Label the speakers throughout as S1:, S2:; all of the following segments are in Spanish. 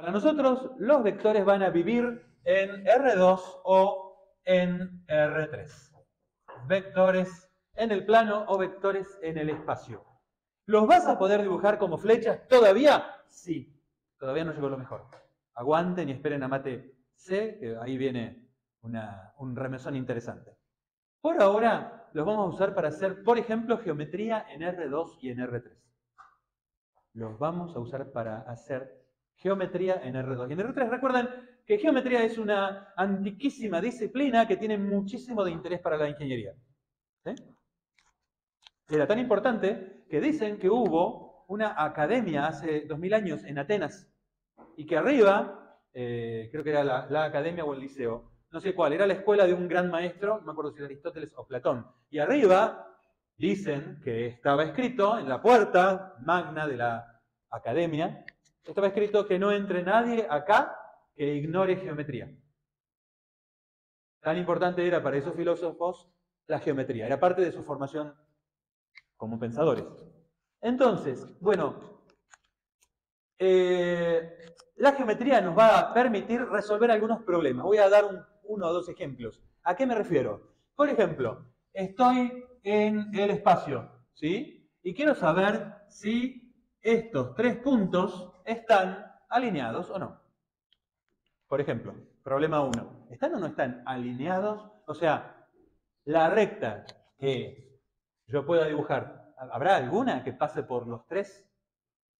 S1: Para nosotros, los vectores van a vivir en R2 o en R3. Vectores en el plano o vectores en el espacio. ¿Los vas a poder dibujar como flechas todavía? Sí. Todavía no llegó lo mejor. Aguanten y esperen a mate C, que ahí viene un remesón interesante. Por ahora, los vamos a usar para hacer, por ejemplo, geometría en R2 y en R3. Los vamos a usar para hacer geometría en R2 y en R3. Recuerden que geometría es una antiquísima disciplina que tiene muchísimo de interés para la ingeniería. ¿Sí? Era tan importante que dicen que hubo una academia hace 2000 años en Atenas y que arriba, creo que era la academia o el liceo, no sé cuál, era la escuela de un gran maestro, no me acuerdo si era Aristóteles o Platón, y arriba dicen que estaba escrito en la puerta magna de la academia, estaba escrito que no entre nadie acá que ignore geometría. Tan importante era para esos filósofos la geometría, era parte de su formación como pensadores. Entonces, bueno, la geometría nos va a permitir resolver algunos problemas. Voy a dar uno o dos ejemplos. ¿A qué me refiero? Por ejemplo, estoy en el espacio, ¿sí? Y quiero saber si estos 3 puntos están alineados o no. Por ejemplo, problema 1. ¿Están o no están alineados? O sea, la recta que yo pueda dibujar, ¿habrá alguna que pase por los 3?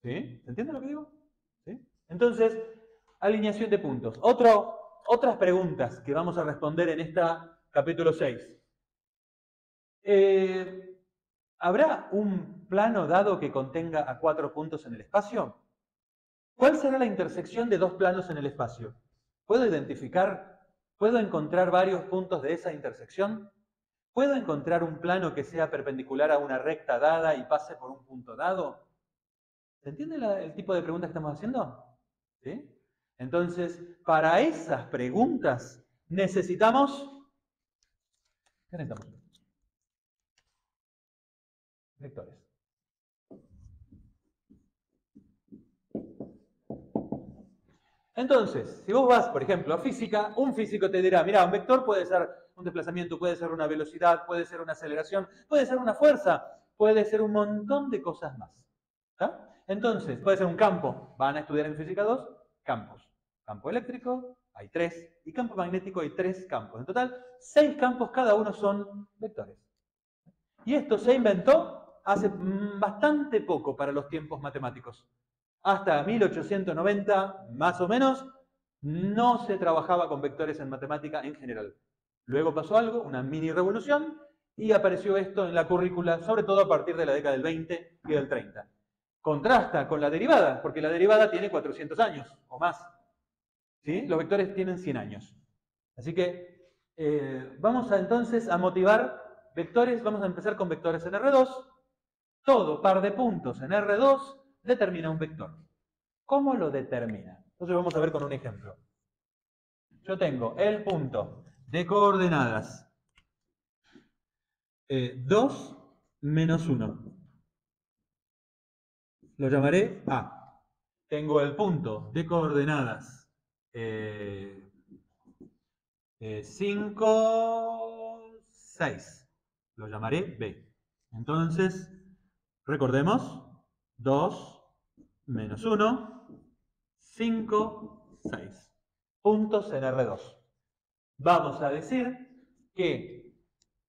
S1: ¿Sí? ¿Se entiende lo que digo? ¿Sí? Entonces, alineación de puntos. Otras preguntas que vamos a responder en este capítulo 6. ¿Habrá un plano dado que contenga a 4 puntos en el espacio? ¿Cuál será la intersección de 2 planos en el espacio? ¿Puedo identificar? ¿Puedo encontrar varios puntos de esa intersección? ¿Puedo encontrar un plano que sea perpendicular a una recta dada y pase por un punto dado? ¿Se entiende el tipo de preguntas que estamos haciendo? ¿Sí? Entonces, para esas preguntas necesitamos... ¿Qué necesitamos? Vectores. Entonces, si vos vas, por ejemplo, a física, un físico te dirá, mira, un vector puede ser un desplazamiento, puede ser una velocidad, puede ser una aceleración, puede ser una fuerza, puede ser un montón de cosas más. ¿Está? Entonces, puede ser un campo. Van a estudiar en física 2 campos. Campo eléctrico, hay 3, y campo magnético hay 3 campos. En total, 6 campos, cada uno son vectores. Y esto se inventó hace bastante poco para los tiempos matemáticos. Hasta 1890, más o menos, no se trabajaba con vectores en matemática en general. Luego pasó algo, una mini revolución, y apareció esto en la currícula, sobre todo a partir de la década del 20 y del 30. Contrasta con la derivada, porque la derivada tiene 400 años o más. ¿Sí? Los vectores tienen 100 años. Así que vamos entonces a motivar vectores. Vamos a empezar con vectores en R2. Todo par de puntos en R2 determina un vector. ¿Cómo lo determina? Entonces vamos a ver con un ejemplo. Yo tengo el punto de coordenadas 2 menos 1. Lo llamaré A. Tengo el punto de coordenadas 5, 6. Lo llamaré B. Entonces, recordemos, 2 menos 1, 5, 6. Puntos en R2. Vamos a decir que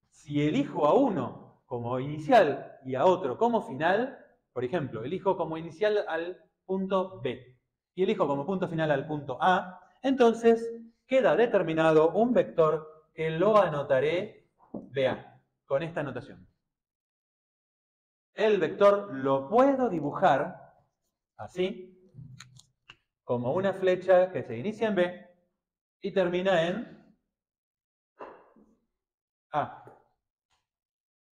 S1: si elijo a uno como inicial y a otro como final, por ejemplo, elijo como inicial al punto B y elijo como punto final al punto A, entonces queda determinado un vector que lo anotaré BA, con esta anotación. El vector lo puedo dibujar así, como una flecha que se inicia en B y termina en A.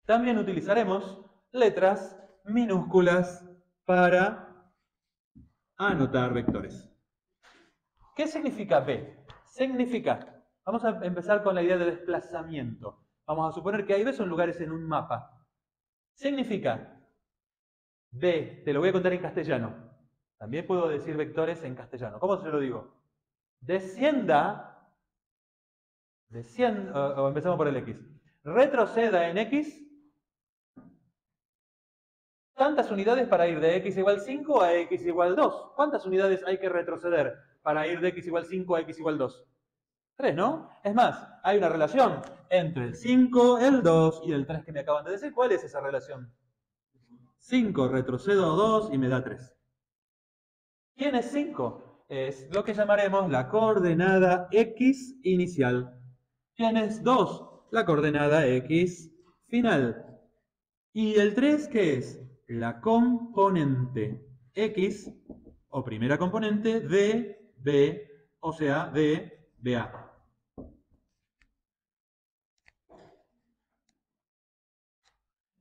S1: También utilizaremos letras minúsculas para anotar vectores. ¿Qué significa B? Significa, vamos a empezar con la idea de desplazamiento. Vamos a suponer que hay B son lugares en un mapa. Significa B, te lo voy a contar en castellano. También puedo decir vectores en castellano. ¿Cómo se lo digo? Descienda, o empezamos por el X. Retroceda en X tantas unidades para ir de X igual 5 a X igual 2. ¿Cuántas unidades hay que retroceder para ir de X igual 5 a X igual 2? 3, ¿no? Es más, hay una relación entre el 5, el 2 y el 3 que me acaban de decir. ¿Cuál es esa relación? 5 retrocedo 2 y me da 3. ¿Quién es 5? Es lo que llamaremos la coordenada X inicial. ¿Quién es 2? La coordenada X final. ¿Y el 3 qué es? La componente X, o primera componente, de B, o sea, de BA.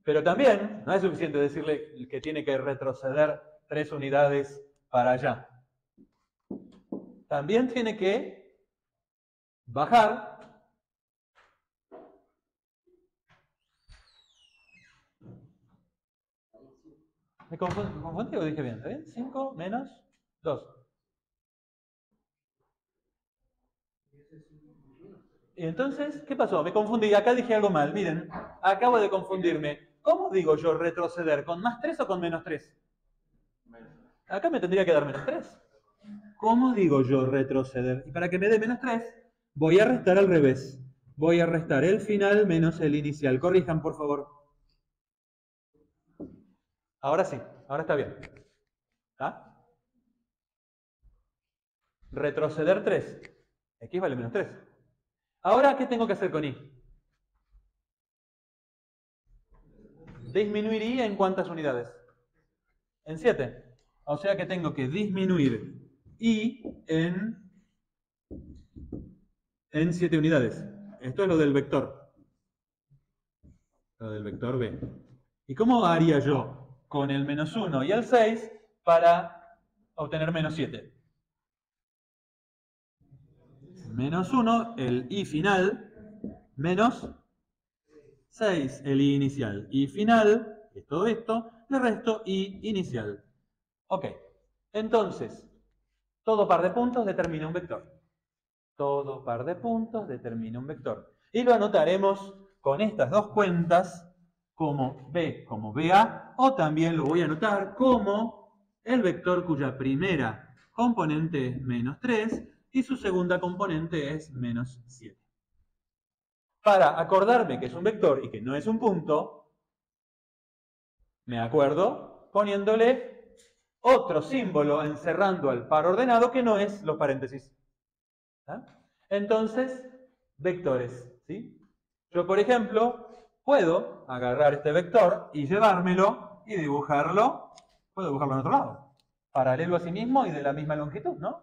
S1: Pero también no es suficiente decirle que tiene que retroceder 3 unidades para allá. También tiene que bajar ¿Me confundí o dije bien? ¿Está bien? 5 menos 2. Y entonces, ¿qué pasó? Me confundí. Acá dije algo mal. Miren, acabo de confundirme. ¿Cómo digo yo retroceder? ¿Con más 3 o con menos 3? Acá me tendría que dar menos 3. ¿Cómo digo yo retroceder? Y para que me dé menos 3, voy a restar al revés. Voy a restar el final menos el inicial. Corrijan, por favor. Ahora sí, ahora está bien. ¿Ah? Retroceder 3. X vale menos 3. Ahora, ¿qué tengo que hacer con Y? Disminuir Y en cuántas unidades? En 7. O sea que tengo que disminuir Y en 7 unidades. Esto es lo del vector. Lo del vector B. ¿Y cómo haría yo con el menos 1 y el 6 para obtener menos 7? Menos 1, el Y final, menos 6, el Y inicial. Y final, es todo esto, le resto Y inicial. Ok, entonces, todo par de puntos determina un vector. Todo par de puntos determina un vector. Y lo anotaremos con estas dos cuentas como B como BA, o también lo voy a anotar como el vector cuya primera componente es menos 3 y su segunda componente es menos 7. Para acordarme que es un vector y que no es un punto, me acuerdo poniéndole otro símbolo encerrando al par ordenado que no es los paréntesis. ¿Ah? Entonces, vectores. ¿Sí? Yo, por ejemplo, puedo agarrar este vector y llevármelo y dibujarlo. Puedo dibujarlo en otro lado. Paralelo a sí mismo y de la misma longitud, ¿no?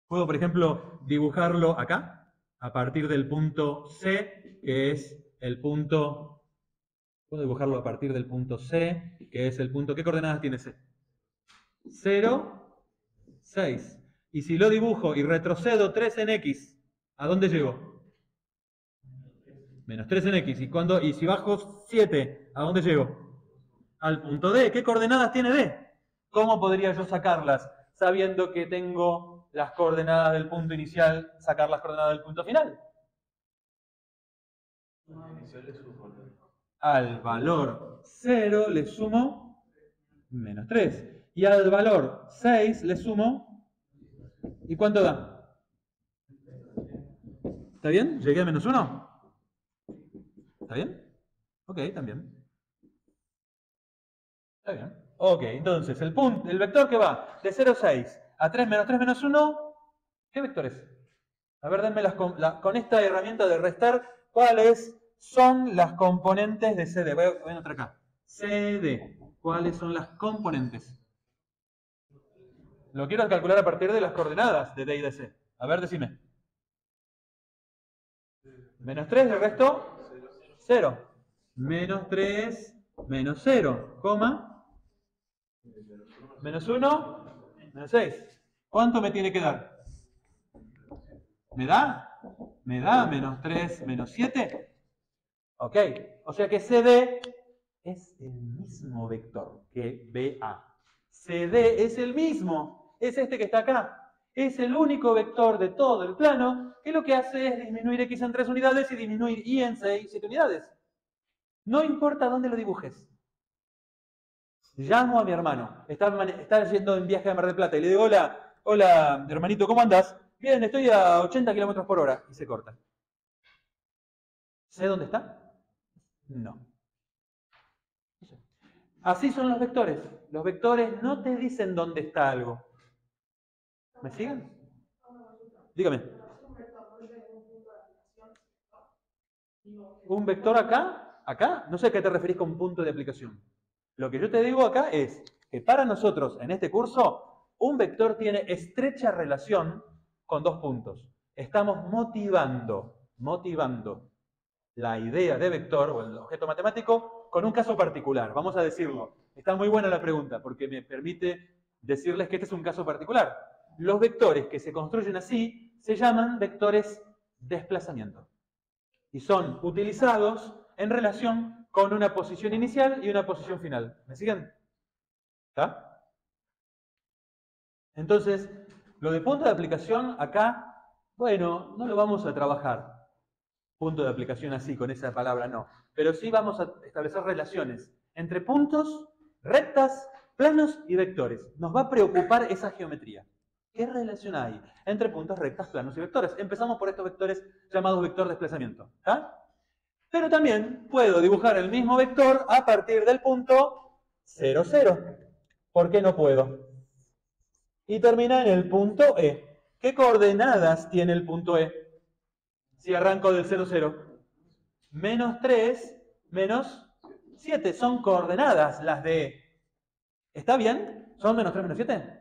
S1: Puedo, por ejemplo, dibujarlo acá, a partir del punto C, que es el punto... Puedo dibujarlo a partir del punto C, que es el punto... ¿Qué coordenadas tiene C? 0, 6. Y si lo dibujo y retrocedo 3 en X, ¿a dónde llego? Menos 3 en X. Y si bajo 7, ¿a dónde llego? Al punto D. ¿Qué coordenadas tiene D? ¿Cómo podría yo sacarlas? Sabiendo que tengo las coordenadas del punto inicial, sacar las coordenadas del punto final. Al valor 0 le sumo menos 3. Y al valor 6 le sumo... ¿Y cuánto da? ¿Está bien? ¿Llegué a menos 1? ¿Está bien? Ok, también. Está bien. Ok, entonces el vector que va de 0 a 6 a 3 menos 1, ¿qué vector es? A ver, denme con esta herramienta de restar, ¿cuáles son las componentes de CD? Voy a anotar acá. CD. ¿Cuáles son las componentes? Lo quiero calcular a partir de las coordenadas de D y de C. A ver, decime. Menos 3, el resto, 0. Menos 3, menos 0, coma. Menos 1, menos 6. ¿Cuánto me tiene que dar? ¿Me da? ¿Me da menos 3, menos 7? Ok, o sea que CD es el mismo vector que BA. CD es el mismo, es este que está acá. Es el único vector de todo el plano que lo que hace es disminuir X en 3 unidades y disminuir Y en 7 unidades. No importa dónde lo dibujes. Llamo a mi hermano, está yendo en viaje a Mar del Plata y le digo, hola hermanito, ¿cómo andás? Bien, estoy a 80 kilómetros por hora. Y se corta. ¿Sé dónde está? No. Así son los vectores. Los vectores no te dicen dónde está algo. ¿Me siguen? Dígame. ¿Un vector acá? ¿Acá? No sé a qué te referís con punto de aplicación. Lo que yo te digo acá es que para nosotros, en este curso, un vector tiene estrecha relación con dos puntos. Estamos motivando la idea de vector o el objeto matemático con un caso particular. Vamos a decirlo. Está muy buena la pregunta porque me permite decirles que este es un caso particular. Los vectores que se construyen así se llaman vectores desplazamiento y son utilizados en relación con una posición inicial y una posición final. ¿Me siguen? ¿Está? Entonces, lo de punto de aplicación acá, bueno, no lo vamos a trabajar. Punto de aplicación así, con esa palabra no. Pero sí vamos a establecer relaciones entre puntos, rectas, planos y vectores. Nos va a preocupar esa geometría. ¿Qué relación hay entre puntos, rectas, planos y vectores? Empezamos por estos vectores llamados vector desplazamiento. ¿Está? Pero también puedo dibujar el mismo vector a partir del punto 0, 0. ¿Por qué no puedo? Y termina en el punto E. ¿Qué coordenadas tiene el punto E? Si arranco del 0, 0. Menos 3, menos 7. Son coordenadas las de E. ¿Está bien? ¿Son menos 3, menos 7?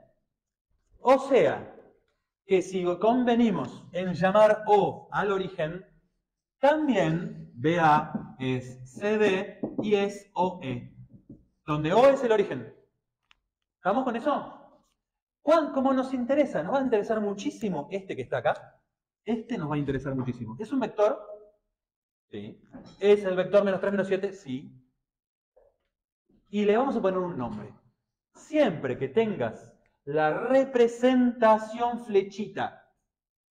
S1: O sea, que si convenimos en llamar O al origen, también BA es CD y es OE, donde O es el origen. ¿Estamos con eso? ¿Cómo nos interesa? Nos va a interesar muchísimo este que está acá. Este nos va a interesar muchísimo. ¿Es un vector? Sí. ¿Es el vector menos 3, menos 7? Sí. Y le vamos a poner un nombre. Siempre que tengas la representación flechita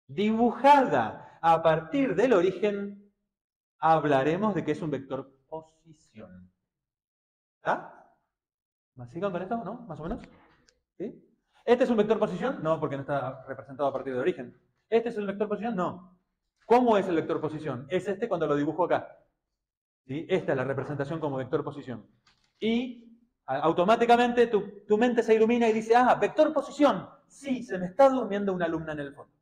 S1: dibujada a partir del origen, hablaremos de que es un vector posición. ¿Está? ¿Me siguen con esto? ¿No? ¿Más o menos? ¿Sí? ¿Este es un vector posición? No, porque no está representado a partir del origen. ¿Este es el vector posición? No. ¿Cómo es el vector posición? Es este cuando lo dibujo acá. ¿Sí? Esta es la representación como vector posición. Y automáticamente tu mente se ilumina y dice, ah, vector posición. Sí, se me está durmiendo una alumna en el fondo.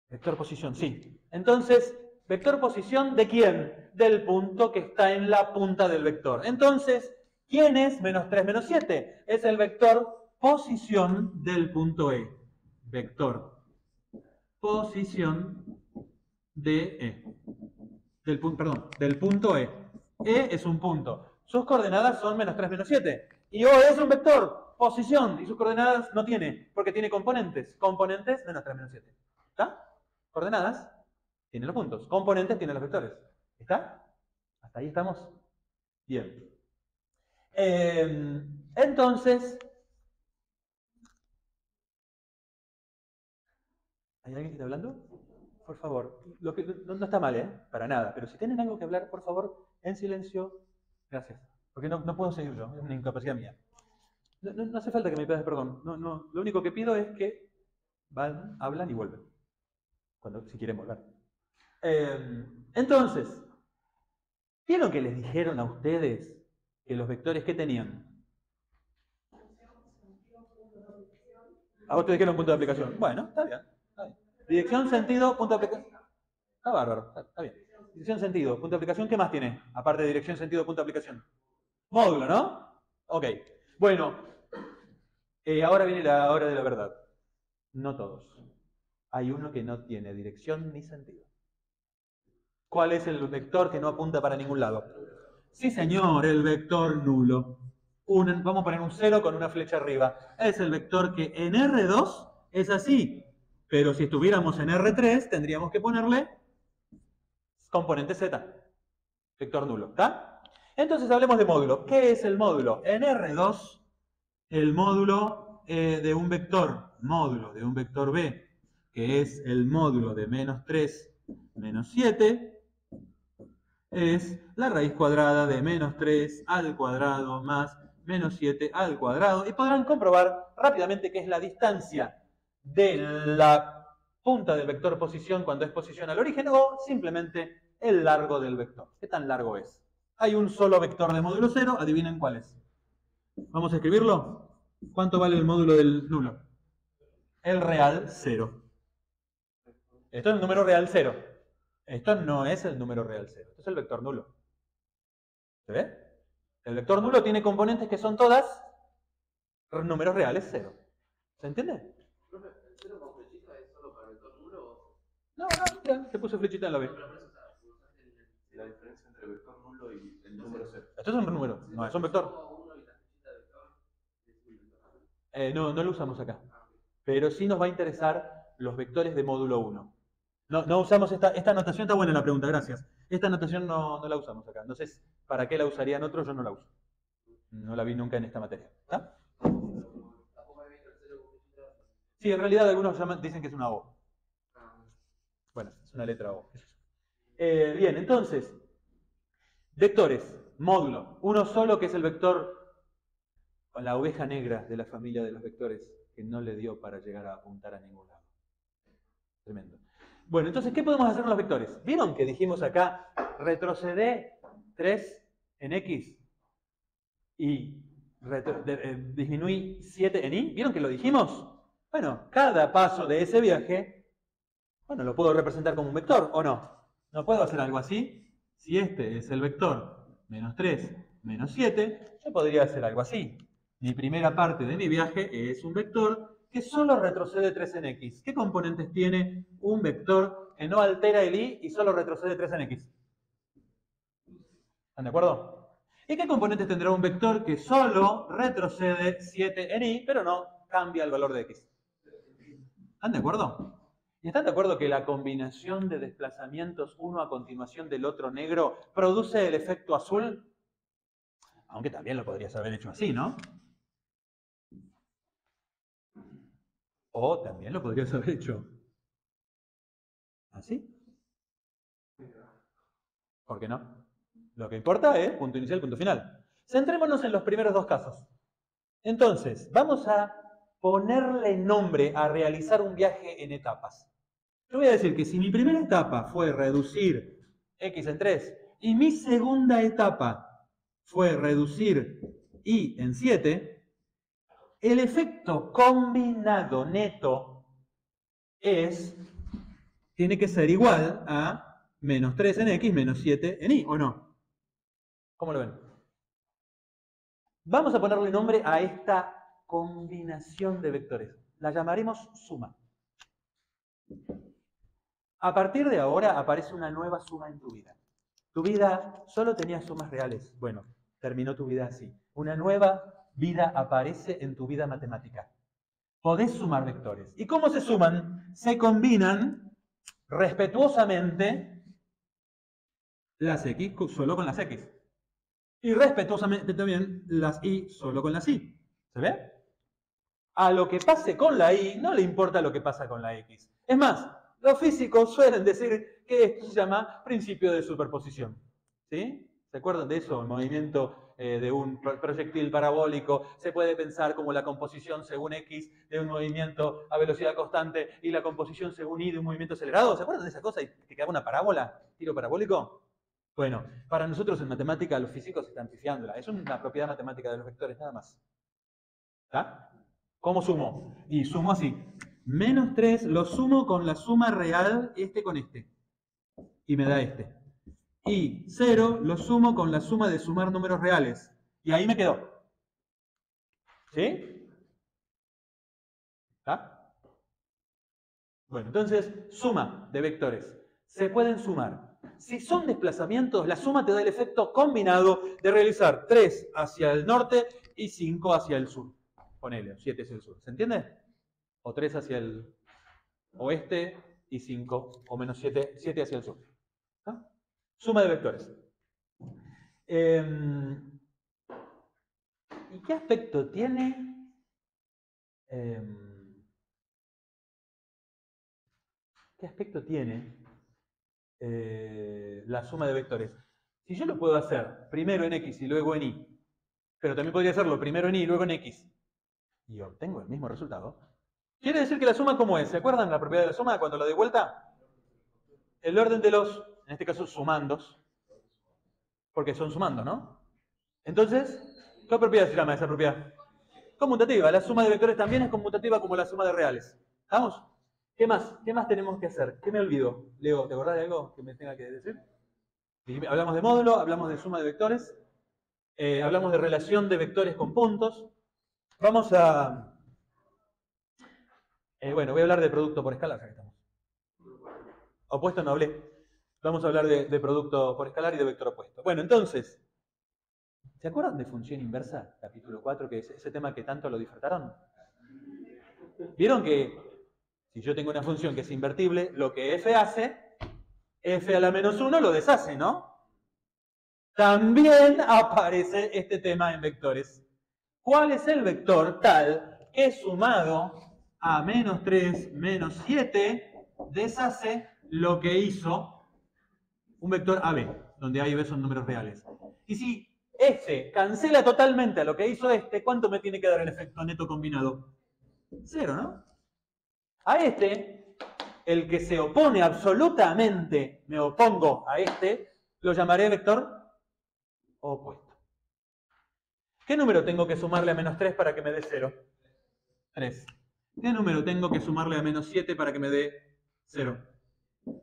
S1: Vector posición, sí. Entonces, ¿vector posición de quién? Del punto que está en la punta del vector. Entonces, ¿quién es menos 3, menos 7? Es el vector posición del punto E. Vector posición de E. Del punto E. E es un punto. Sus coordenadas son menos 3, menos 7. Y O es un vector, posición, y sus coordenadas no tiene, porque tiene componentes. Componentes, menos 3, menos 7. ¿Está? Coordenadas, tiene los puntos. Componentes, tiene los vectores. ¿Está? ¿Hasta ahí estamos? Bien. Entonces, ¿hay alguien que está hablando? Por favor, no está mal, ¿eh? Para nada. Pero si tienen algo que hablar, por favor, en silencio. Gracias. Porque no puedo seguir yo, es una incapacidad mía. No hace falta que me pidas perdón. Lo único que pido es que van, hablan y vuelven. Si quieren volver. Entonces, ¿vieron que les dijeron a ustedes que los vectores qué tenían? A vos te dijeron punto de aplicación. Bueno, está bien. Dirección, sentido, punto de aplicación. Está bárbaro, está bien. Dirección, sentido, punto de aplicación, ¿qué más tiene? Aparte de dirección, sentido, punto de aplicación. Módulo, ¿no? Ok. Bueno, ahora viene la hora de la verdad. No todos. Hay uno que no tiene dirección ni sentido. ¿Cuál es el vector que no apunta para ningún lado? Sí, señor, el vector nulo. Vamos a poner un 0 con una flecha arriba. Es el vector que en R2 es así. Pero si estuviéramos en R3, tendríamos que ponerle componente Z. Vector nulo. ¿Está? Entonces hablemos de módulo. ¿Qué es el módulo? En R2 el módulo de un vector, módulo de un vector b, que es el módulo de menos 3 menos 7, es la raíz cuadrada de menos 3 al cuadrado más menos 7 al cuadrado. Y podrán comprobar rápidamente que es la distancia de la punta del vector posición cuando es posición al origen, o simplemente el largo del vector. ¿Qué tan largo es? Hay un solo vector de módulo 0, adivinen cuál es. Vamos a escribirlo. ¿Cuánto vale el módulo del nulo? El real 0. Esto es el número real 0. Esto no es el número real 0. Esto es el vector nulo. ¿Se ve? El vector nulo tiene componentes que son todas números reales 0. ¿Se entiende?
S2: ¿Profe, el 0 con flechita es solo para el vector nulo?
S1: No, mira, te puse flechita en la B.
S2: La diferencia entre el vector nulo y el número 0.
S1: Esto es un número, no es un vector. No lo usamos acá. Pero sí nos va a interesar los vectores de módulo 1. No usamos esta notación, está buena la pregunta, gracias. Esta notación no la usamos acá. No sé para qué la usarían otros, yo no la uso. No la vi nunca en esta materia. ¿Está? Sí, en realidad algunos dicen que es una O. Bueno, es una letra O. Bien, entonces, vectores, módulo. Uno solo que es el vector, la oveja negra de la familia de los vectores, que no le dio para llegar a apuntar a ningún lado. Tremendo. Bueno, entonces, ¿qué podemos hacer con los vectores? ¿Vieron que dijimos acá, retrocede 3 en X y disminuí 7 en Y? ¿Vieron que lo dijimos? Bueno, cada paso de ese viaje, bueno, lo puedo representar como un vector, ¿o no? ¿No puedo hacer algo así? Si este es el vector menos 3, menos 7, yo podría hacer algo así. Mi primera parte de mi viaje es un vector que solo retrocede 3 en X. ¿Qué componentes tiene un vector que no altera el Y y solo retrocede 3 en X? ¿Están de acuerdo? ¿Y qué componentes tendrá un vector que solo retrocede 7 en Y, pero no cambia el valor de X? ¿Están de acuerdo? ¿Y están de acuerdo que la combinación de desplazamientos uno a continuación del otro negro produce el efecto azul? Aunque también lo podrías haber hecho así, ¿no? O también lo podrías haber hecho así. ¿Por qué no? Lo que importa es punto inicial, punto final. Centrémonos en los primeros dos casos. Entonces, vamos a ponerle nombre a realizar un viaje en etapas. Yo voy a decir que si mi primera etapa fue reducir X en 3 y mi segunda etapa fue reducir Y en 7, el efecto combinado neto tiene que ser igual a menos 3 en X menos 7 en Y, ¿o no? ¿Cómo lo ven? Vamos a ponerle nombre a esta combinación de vectores. La llamaremos suma. A partir de ahora aparece una nueva suma en tu vida. Tu vida solo tenía sumas reales. Bueno, terminó tu vida así. Una nueva vida aparece en tu vida matemática. Podés sumar vectores. ¿Y cómo se suman? Se combinan respetuosamente las X solo con las X. Y respetuosamente también las Y solo con las Y. ¿Se ve? A lo que pase con la Y no le importa lo que pasa con la X. Es más, los físicos suelen decir que esto se llama principio de superposición. ¿Sí? ¿Se acuerdan de eso? El movimiento de un proyectil parabólico se puede pensar como la composición según X de un movimiento a velocidad constante y la composición según Y de un movimiento acelerado. ¿Se acuerdan de esa cosa? ¿Y que haga una parábola? ¿Tiro parabólico? Bueno, para nosotros en matemática los físicos están pifiándola. Es una propiedad matemática de los vectores, nada más. ¿Está? ¿Cómo sumo? Y sumo así. Menos 3 lo sumo con la suma real este con este. Y me da este. Y 0 lo sumo con la suma de sumar números reales. Y ahí me quedó. ¿Sí? ¿Está? Bueno, entonces, suma de vectores. Se pueden sumar. Si son desplazamientos, la suma te da el efecto combinado de realizar 3 hacia el norte y 5 hacia el sur. Ponele, 7 hacia el sur. ¿Se entiende? O 3 hacia el oeste y 5, o menos 7, 7 hacia el sur. ¿Ah? Suma de vectores. ¿Y qué aspecto tiene ¿Qué aspecto tiene la suma de vectores? Si yo lo puedo hacer primero en X y luego en Y, pero también podría hacerlo primero en Y y luego en X, y obtengo el mismo resultado, quiere decir que la suma, ¿cómo es? ¿Se acuerdan la propiedad de la suma cuando la doy vuelta? El orden de los, en este caso, sumandos, porque son sumando, ¿no? Entonces, ¿qué propiedad se llama esa propiedad? Conmutativa. La suma de vectores también es conmutativa como la suma de reales. ¿Estamos? ¿Qué más? ¿Qué más tenemos que hacer? ¿Qué me olvido? Leo, ¿te acordás de algo que me tenga que decir? Hablamos de módulo, hablamos de suma de vectores, hablamos de relación de vectores con puntos. Vamos a... bueno, voy a hablar de producto por escalar, ya que estamos. Opuesto no hablé. Vamos a hablar de producto por escalar y de vector opuesto. Bueno, entonces, ¿se acuerdan de función inversa? Capítulo 4, que es ese tema que tanto lo disfrutaron. ¿Vieron que si yo tengo una función que es invertible, lo que f hace, f a la menos 1 lo deshace, ¿no? También aparece este tema en vectores. ¿Cuál es el vector tal que sumado a menos 3 menos 7 deshace lo que hizo un vector AB, donde A y B son números reales? Y si este cancela totalmente a lo que hizo este, ¿cuánto me tiene que dar el efecto neto combinado? 0, ¿no? A este, el que se opone absolutamente, me opongo a este, lo llamaré vector opuesto. ¿Qué número tengo que sumarle a menos 3 para que me dé 0? 3. ¿Qué número tengo que sumarle a menos 7 para que me dé 0?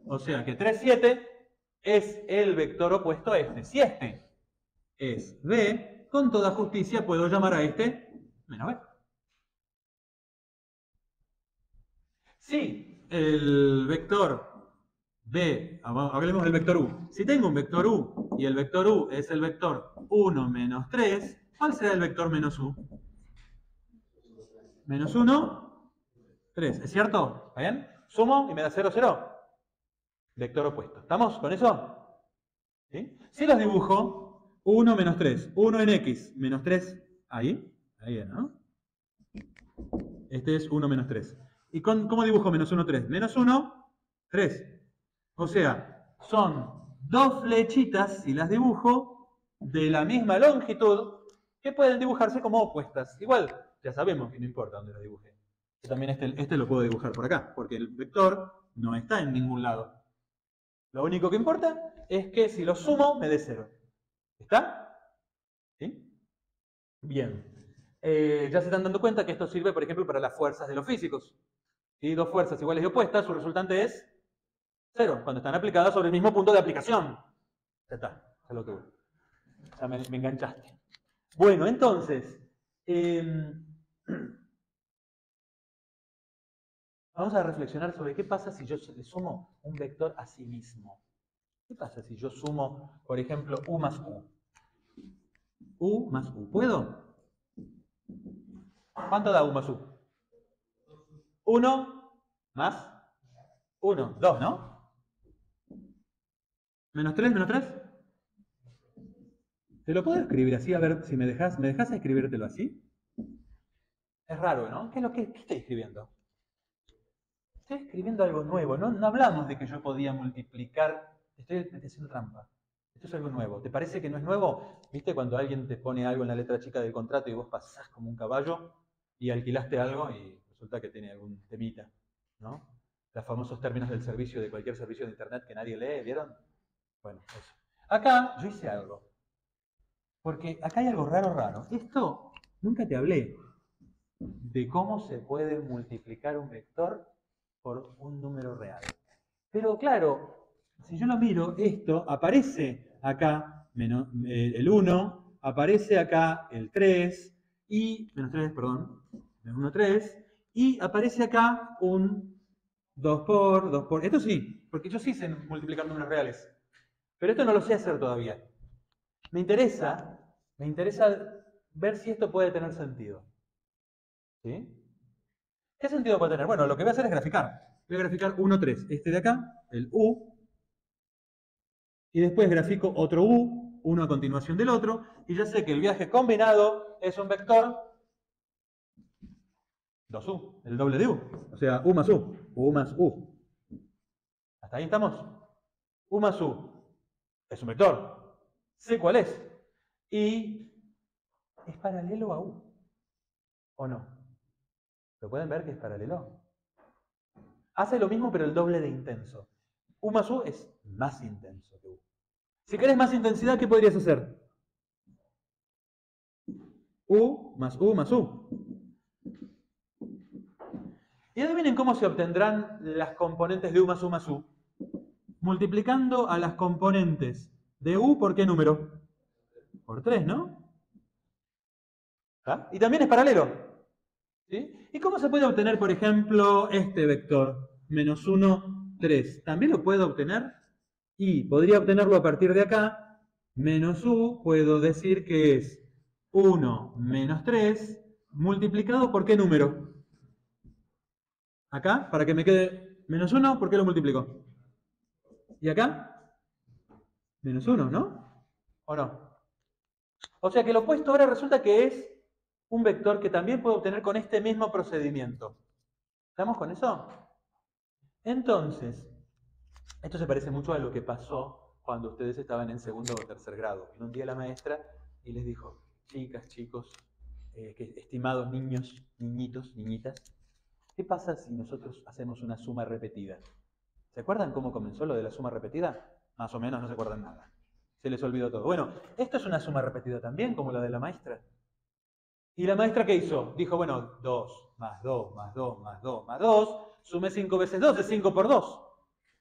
S1: O sea que 3, 7 es el vector opuesto a este. Si este es B, con toda justicia puedo llamar a este menos B. Si el vector B, hablemos del vector U. Si tengo un vector U y el vector U es el vector 1 menos 3, ¿cuál será el vector menos U? Menos 1, 3. ¿Es cierto? ¿Está bien? Sumo y me da 0, 0. Vector opuesto. ¿Estamos con eso? ¿Sí? Si los dibujo, 1 menos 3. 1 en X menos 3. Ahí. Ahí, ¿no? Este es 1 menos 3. ¿Y cómo dibujo menos 1, 3? Menos 1, 3. O sea, son dos flechitas, si las dibujo, de la misma longitud, que pueden dibujarse como opuestas. Igual, ya sabemos que no importa dónde las dibuje. Yo también este lo puedo dibujar por acá, porque el vector no está en ningún lado. Lo único que importa es que si lo sumo, me dé 0. ¿Está? ¿Sí? Bien. Ya se están dando cuenta que esto sirve, por ejemplo, para las fuerzas de los físicos. Si dos fuerzas iguales y opuestas, su resultante es 0, cuando están aplicadas sobre el mismo punto de aplicación. Ya está, es lo que voy. Ya me enganchaste. Bueno, entonces, vamos a reflexionar sobre qué pasa si yo le sumo un vector a sí mismo. ¿Qué pasa si yo sumo, por ejemplo, U más U? U más U. ¿Puedo? ¿Cuánto da U más U? 1 más 1. 2, ¿no? ¿Menos 3? ¿Menos 3? ¿Te lo puedo escribir así? A ver si me dejas. ¿Me dejas escribírtelo así? Es raro, ¿no? ¿Qué estoy escribiendo? Estoy escribiendo algo nuevo. No hablamos de que yo podía multiplicar. Estoy haciendo trampa. Esto es algo nuevo. ¿Te parece que no es nuevo? ¿Viste cuando alguien te pone algo en la letra chica del contrato y vos pasás como un caballo y alquilaste algo y resulta que tiene algún temita, ¿no? Los famosos términos del servicio, de cualquier servicio de internet que nadie lee, ¿vieron? Bueno, eso. Acá yo hice algo. Porque acá hay algo raro. Esto, nunca te hablé de cómo se puede multiplicar un vector por un número real. Pero claro, si yo lo miro, esto aparece acá el 1, aparece acá el 3, y, menos 3, perdón, menos 1, 3, y aparece acá un 2 por 2 por... Esto sí, porque yo sí sé multiplicar números reales. Pero esto no lo sé hacer todavía. Me interesa ver si esto puede tener sentido. ¿Sí? ¿Qué sentido puede tener? Bueno, lo que voy a hacer es graficar. Voy a graficar 1, 3. Este de acá, el U. Y después grafico otro U, uno a continuación del otro. Y ya sé que el viaje combinado es un vector 2U, el doble de U. O sea, U más U. U más U. ¿Hasta ahí estamos? U más U es un vector. Sé cuál es. Y es paralelo a U. ¿O no? ¿Lo pueden ver que es paralelo? Hace lo mismo pero el doble de intenso. U más U es más intenso que U. Si querés más intensidad, ¿qué podrías hacer? U más U más U. Y adivinen cómo se obtendrán las componentes de U más U. Multiplicando a las componentes de U, ¿por qué número? Por 3, ¿no? ¿Ah? Y también es paralelo. ¿Sí? ¿Y cómo se puede obtener, por ejemplo, este vector? Menos 1, 3. ¿También lo puedo obtener? Y podría obtenerlo a partir de acá. Menos U, puedo decir que es 1 menos 3, multiplicado por qué número? Acá, para que me quede menos 1, ¿por qué lo multiplico? ¿Y acá? Menos 1, ¿no? ¿O no? O sea que lo opuesto ahora resulta que es un vector que también puedo obtener con este mismo procedimiento. ¿Estamos con eso? Entonces, esto se parece mucho a lo que pasó cuando ustedes estaban en segundo o tercer grado. Vino un día la maestra y les dijo, chicas, chicos, estimados niños, niñitos, niñitas, ¿qué pasa si nosotros hacemos una suma repetida? ¿Se acuerdan cómo comenzó lo de la suma repetida? Más o menos no se acuerdan nada. Se les olvidó todo. Bueno, esto es una suma repetida también, como la de la maestra. ¿Y la maestra qué hizo? Dijo, bueno, 2 más 2 más 2 más 2 más 2, sumé 5 veces 2, es 5 por 2.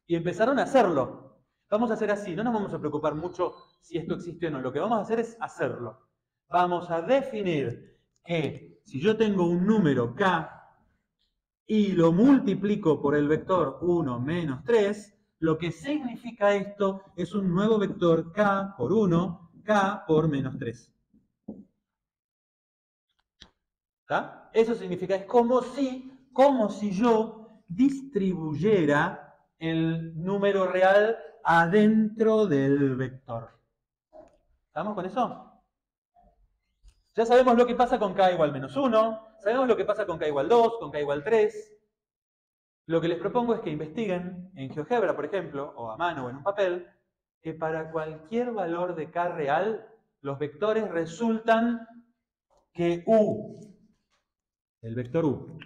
S1: Y empezaron a hacerlo. Vamos a hacer así, no nos vamos a preocupar mucho si esto existe o no. Lo que vamos a hacer es hacerlo. Vamos a definir que si yo tengo un número k y lo multiplico por el vector 1 menos 3, lo que significa esto es un nuevo vector k por 1, k por menos 3. ¿Está? Eso significa, es como si yo distribuyera el número real adentro del vector. ¿Estamos con eso? Ya sabemos lo que pasa con k igual menos 1, sabemos lo que pasa con k igual 2, con k igual 3. Lo que les propongo es que investiguen en GeoGebra, por ejemplo, o a mano o en un papel, que para cualquier valor de k real, los vectores resultan que U, el vector U,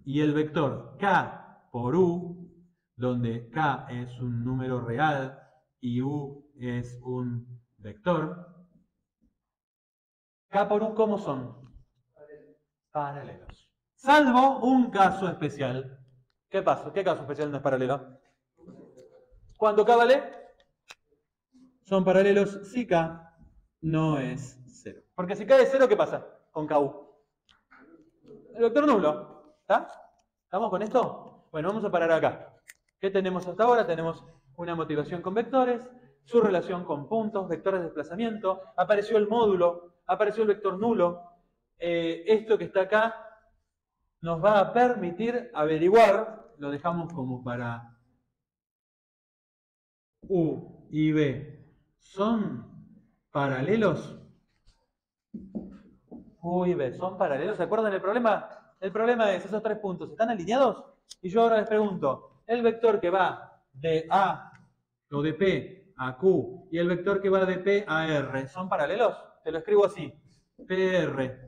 S1: y el vector k por U, donde k es un número real y U es un vector, k por U, ¿cómo son? Paralelos. Salvo un caso especial. ¿Qué pasa? ¿Qué caso especial no es paralelo? Cuando k vale, son paralelos si k no es 0. Porque si k es 0, ¿qué pasa con KU? El vector nulo. ¿Está? ¿Estamos con esto? Bueno, vamos a parar acá. ¿Qué tenemos hasta ahora? Tenemos una motivación con vectores, su relación con puntos, vectores de desplazamiento, apareció el módulo, apareció el vector nulo. Esto que está acá nos va a permitir averiguar, lo dejamos como para U y B, ¿son paralelos? U y B, ¿son paralelos? ¿Se acuerdan el problema? El problema es, esos tres puntos, ¿están alineados? Y yo ahora les pregunto, el vector que va de A o de P a Q y el vector que va de P a R, ¿son paralelos? Te lo escribo así, PR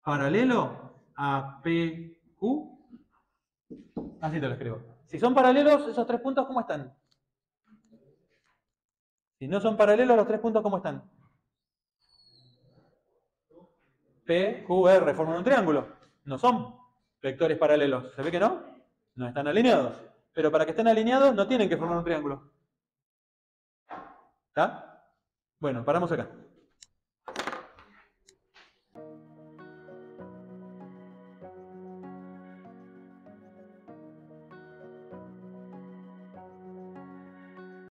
S1: paralelo a PQ. Así te lo escribo. Si son paralelos, esos tres puntos, ¿cómo están? Si no son paralelos, los tres puntos, ¿cómo están? P, Q, R, forman un triángulo. No son vectores paralelos. ¿Se ve que no? No están alineados. Pero para que estén alineados, no tienen que formar un triángulo. ¿Está? Bueno, paramos acá.